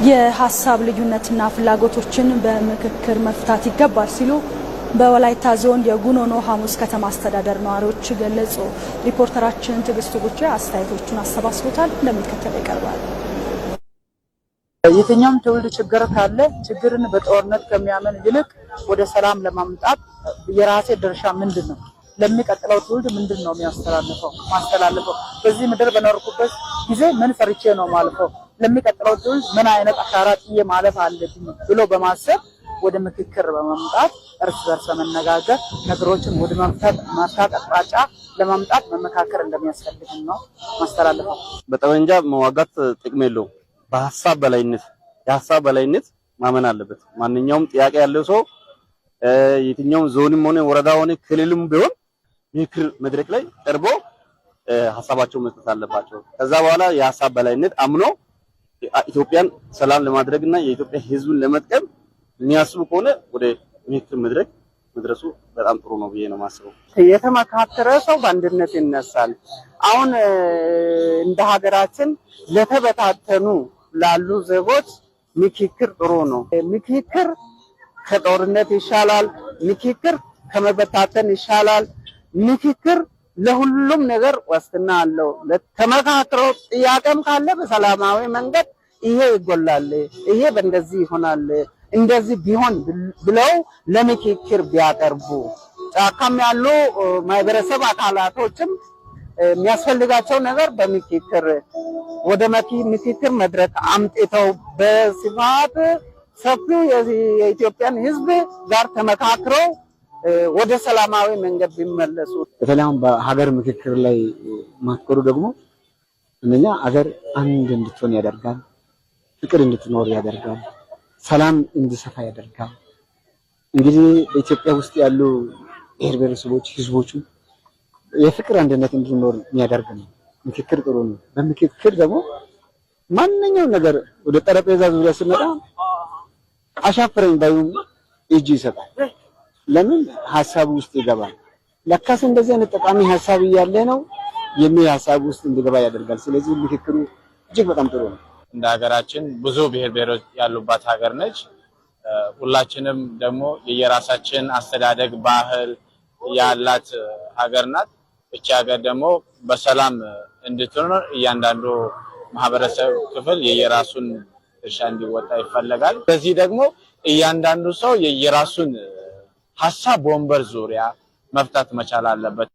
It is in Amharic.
የሐሳብ ልዩነትና ፍላጎቶችን በምክክር መፍታት ይገባል ሲሉ በወላይታ ዞን የጉኖኖ ሐሙስ ከተማ አስተዳደር ነዋሪዎች ገለጹ። ሪፖርተራችን ትግስቱ ጉቼ አስተያየቶቹን አሰባስቦታል፣ እንደሚከተለው ይቀርባል። የትኛውም ትውልድ ችግር ካለ ችግርን በጦርነት ከሚያመን ይልቅ ወደ ሰላም ለማምጣት የራሴ ድርሻ ምንድነው? ለሚቀጥለው ትውልድ ምንድነው ማስተላለፈው? በዚህ ምድር በኖርኩበት ጊዜ ምን ሰርቼ ነው ማለፈው? ለሚቀጥለው ትውልድ ምን አይነት አሻራ ጥዬ ማለፍ አለብኝ ብሎ በማሰብ ወደ ምክክር በመምጣት እርስ በርስ መነጋገር ነገሮችን ወደ መፍታት አቅጣጫ ለማምጣት መመካከር እንደሚያስፈልግ ነው ማስተላለፈው። በጠመንጃ መዋጋት ጥቅም የለውም። በሐሳብ በላይነት የሐሳብ በላይነት ማመን አለበት። ማንኛውም ጥያቄ ያለው ሰው የትኛውም ዞንም ሆነ ወረዳ ሆነ ክልልም ቢሆን ምክክር መድረክ ላይ ቀርቦ ሐሳባቸውን መስጠት አለባቸው። ከዛ በኋላ የሐሳብ በላይነት አምኖ ኢትዮጵያን ሰላም ለማድረግና የኢትዮጵያ ሕዝብን ለመጥቀም የሚያስቡ ከሆነ ወደ ምክክር መድረክ መድረሱ በጣም ጥሩ ነው ብዬ ነው የማስበው። የተመካከረ ሰው በአንድነት ይነሳል። አሁን እንደ ሀገራችን ለተበታተኑ ላሉ ዜጎች ምክክር ጥሩ ነው። ምክክር ከጦርነት ይሻላል። ምክክር ከመበታተን ይሻላል። ምክክር ለሁሉም ነገር ዋስትና አለው። ተመካክረው ጥያቄም ካለ በሰላማዊ መንገድ ይሄ ይጎላል፣ ይሄ በእንደዚህ ይሆናል፣ እንደዚህ ቢሆን ብለው ለምክክር ቢያቀርቡ ጫካም ያሉ ማህበረሰብ አካላቶችም የሚያስፈልጋቸው ነገር በምክክር ወደ ምክክር መድረክ አምጥተው በስፋት ሰፊው የኢትዮጵያን ሕዝብ ጋር ተመካክረው ወደ ሰላማዊ መንገድ ቢመለሱ። በተለይ በሀገር ምክክር ላይ ማተኮሩ ደግሞ እኛ ሀገር አንድ እንድትሆን ያደርጋል፣ ፍቅር እንድትኖር ያደርጋል፣ ሰላም እንዲሰፋ ያደርጋል። እንግዲህ በኢትዮጵያ ውስጥ ያሉ ብሔር ብሔረሰቦች ህዝቦቹ የፍቅር አንድነት እንዲኖር የሚያደርግ ነው። ምክክር ጥሩ ነው። በምክክር ደግሞ ማንኛውም ነገር ወደ ጠረጴዛ ዙሪያ ሲመጣ አሻፈረኝ ባዩም እጅ ይሰጣል። ለምን ሐሳብ ውስጥ ይገባል። ለካስ እንደዚህ አይነት ጠቃሚ ሐሳብ እያለ ነው የሚል ሐሳብ ውስጥ እንዲገባ ያደርጋል። ስለዚህ ምክክሩ እጅግ በጣም ጥሩ ነው። እንደ ሀገራችን ብዙ ብሔር ብሔሮች ያሉባት ሀገር ነች። ሁላችንም ደግሞ የየራሳችን አስተዳደግ ባህል ያላት ሀገር ናት። እቺ ሀገር ደግሞ በሰላም እንድትኖር እያንዳንዱ ማህበረሰብ ክፍል የየራሱን ድርሻ እንዲወጣ ይፈለጋል። በዚህ ደግሞ እያንዳንዱ ሰው የየራሱን ሐሳብ በወንበር ዙሪያ መፍታት መቻል አለበት።